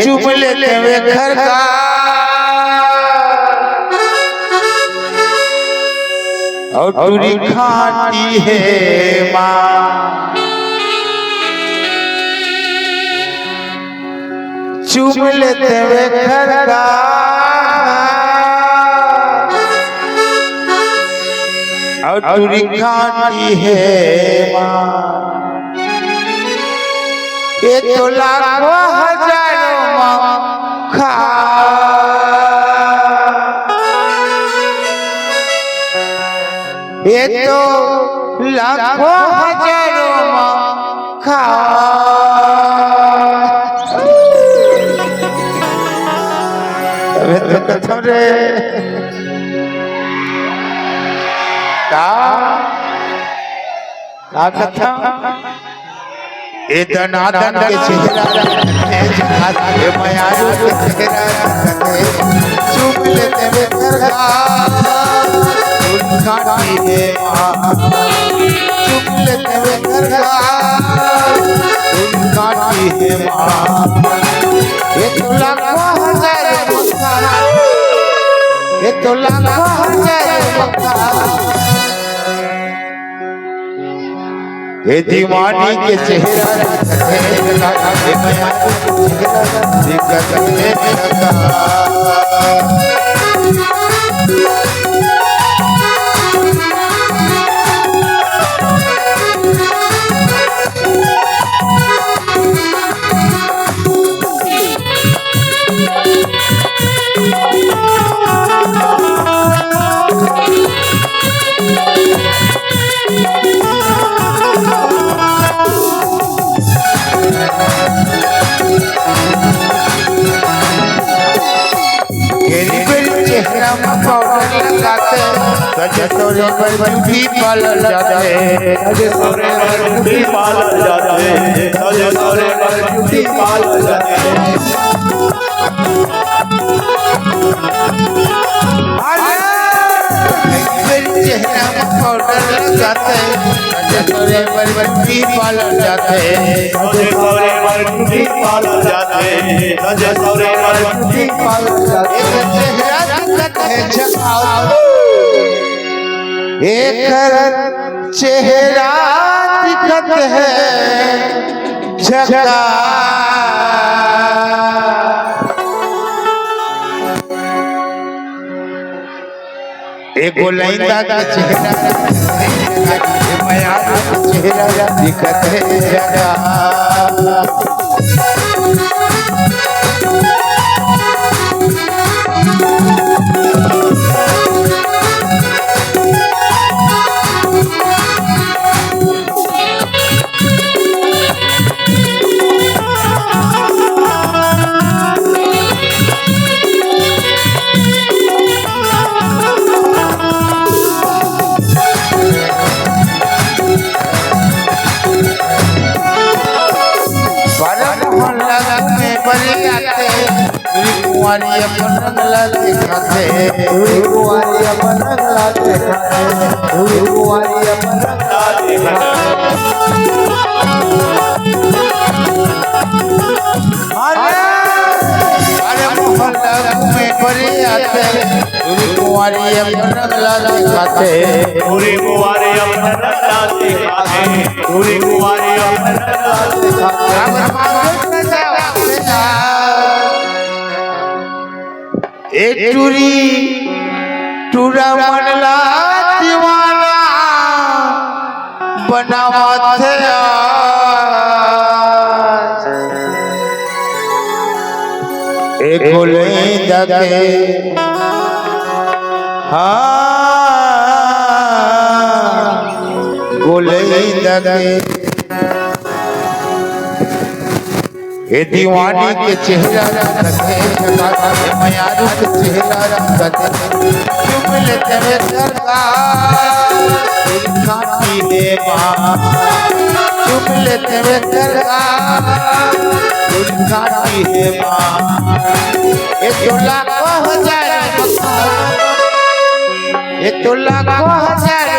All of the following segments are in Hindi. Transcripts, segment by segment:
चुप लेते हुए घर का और टूरी खाती है माँ। चुप लेते हुए घर का और टूरी खाती है माँ। ये तो लाखों हजारों खा ये तो लाखों हजारों खा तो कथम रे का कथम दनादन के चेहरा मयारू के चेहरा चुप लेते हुए खाती है चुप लेते हुए खाती है माँ। ये तो लाखों हजारों ये तो लाखों हजारों ये दीवानी के चेहरा सजे सोरे पर ब्यूटी पार्लर जाते सजे सोरे पर ब्यूटी पार्लर जाते सजे सोरे पर ब्यूटी पार्लर जाते चेहरा में पाउडर लगाते सजे सोरे पर ब्यूटी पार्लर जाते सजे सोरे पर ब्यूटी पार्लर जाते सजे सोरे पर ब्यूटी पार्लर जाते चेहरा दिखत है झकाओ एक चेहरा दिखत है झका एक गोलैंदा का चेहरा मयारू का चेहरा दिखत है झका कुंवारी अपन रंगला दिखाते कुंवारी अपन रंगला दिखाते कुंवारी अपन रंगला दिखाते अरे मोहल्ला में परे आते कुंवारी अपन रंगला दिखाते पूरी कुंवारी अपन रंगला दिखाते पूरी कुंवारी अपन रंगला दिखाते एक टूरी टूरा मनला दीवाना बनावा थे एक गोलैंदा के गोलैंदा के ये दीवानी के चेहरा मयारू के चेहरा चुप लेते हुए चुम लेते वे करगा काटी है माँ ये तो लाखों हजार ये तो लाखों हजार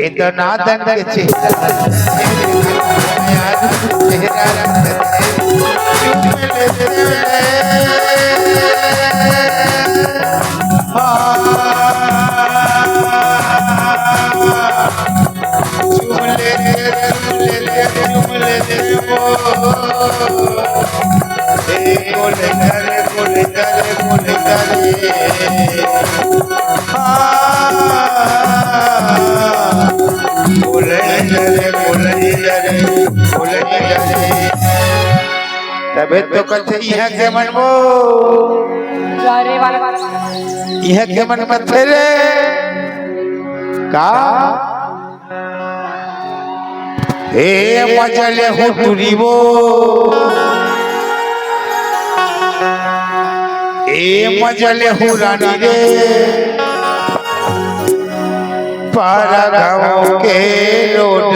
इतना दंड के चेहरा तबे तो कथे यह के मन वो यह के मन मत रे का हे मजले हो तुरीबो ए मजले हो रानी रे पारा गाँव के रोड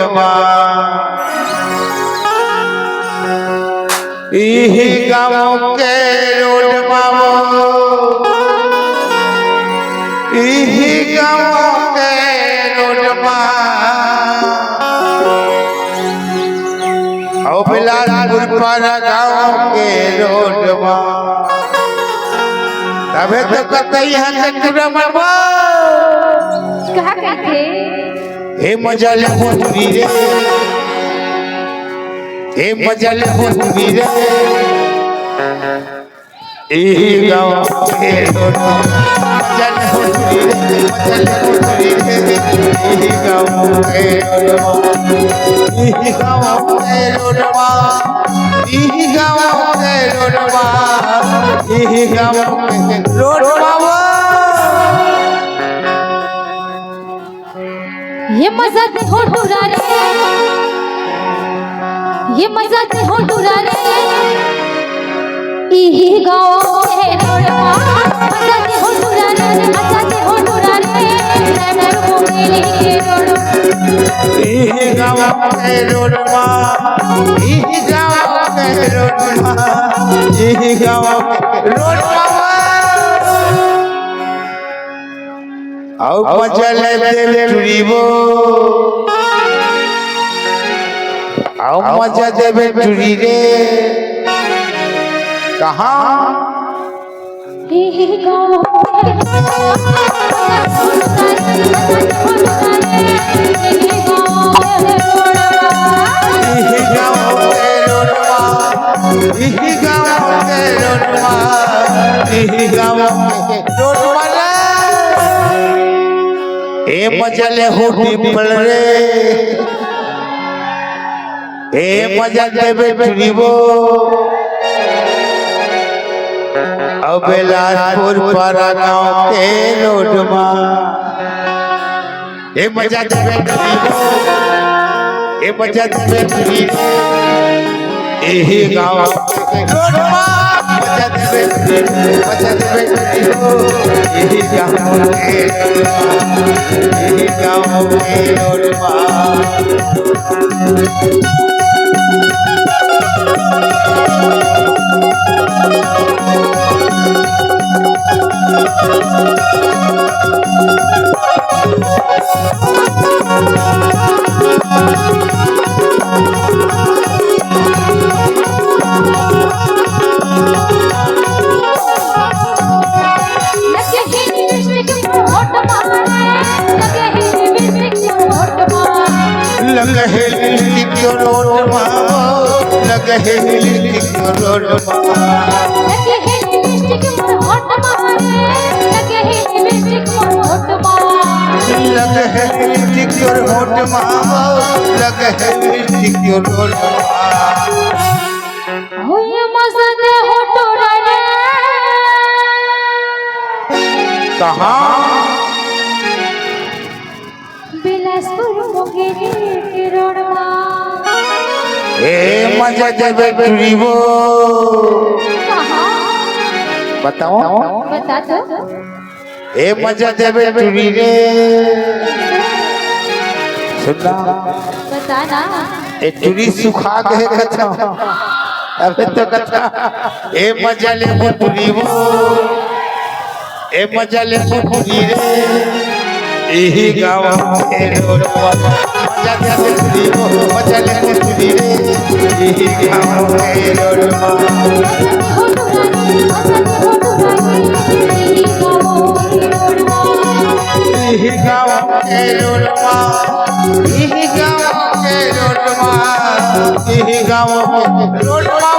इही गाँव के रोड मावो इही गाँव के रोड बिलासपुर पारा गाँव के रोड तबे तो कतई है कटुरा मरवा कहा कहते हे मजले होतरी रे हे मजले होतरी रे एही गाँव के रोड मजले होतरी रे मजले होतरी रे एही गाँव के रोड एही गाँव के रोड एही गाँव के रोड एही गाँव के रोड ये मजा दे हो टुरा रे ये मजा दे हो टुरा रे इही गाँव के रोडवा मजा दे हो टुरा रे मजा दे हो टुरा रे नैनर मुंगेली के रोड इही गाँव के रोडवा इही गाँव के रोडवा इही गाँव के रोडवा आओ मजले दे टुरीबो आओ मजा देवे टुरी रे कहाँ इही गाँव इही गाँव के रोडवा इही गाँव के रोडवा इही गाँव के रोडवा ए मजले हो पिपल रे ए मजा देवे टुरीबो अब बिलासपुर पारा गाँव के रोड ए मजा देवे टुरीबो ए मजा देवे टुरीबो एही गाँव के रोड मजा देवे टुरीबो मजा देवे टुरीबो एही गाँव के रोड एही गाँव के रोड लगे लिख रोड मावो लगे लिख रोड लगे है लिपस्टिक मोर होठ मारे लगे है लिपस्टिक मोर होठ मारे लगे है लिख रोड मावो लगे है लिख रोड होय मजा दे होठ रे कहाँ बिलासपुर मुंगेली के रोडवा ए मजा देवे टुरीबो कहाँ बताओ बता तो ए मजा देवे टुरी रे सुनना बताना ए टुरी सुखा के कथा अबे तो कथा ए मजा ले टुरी वो ए मजा ले टुरी रे यही गाँव के रोडवा मजा देवे टुरी वो मजा ले टुरी रे यही गाँव के रोडवा यही गाँव के रोडवा यही गाँव के रोडवा यही गाँव के रोडवा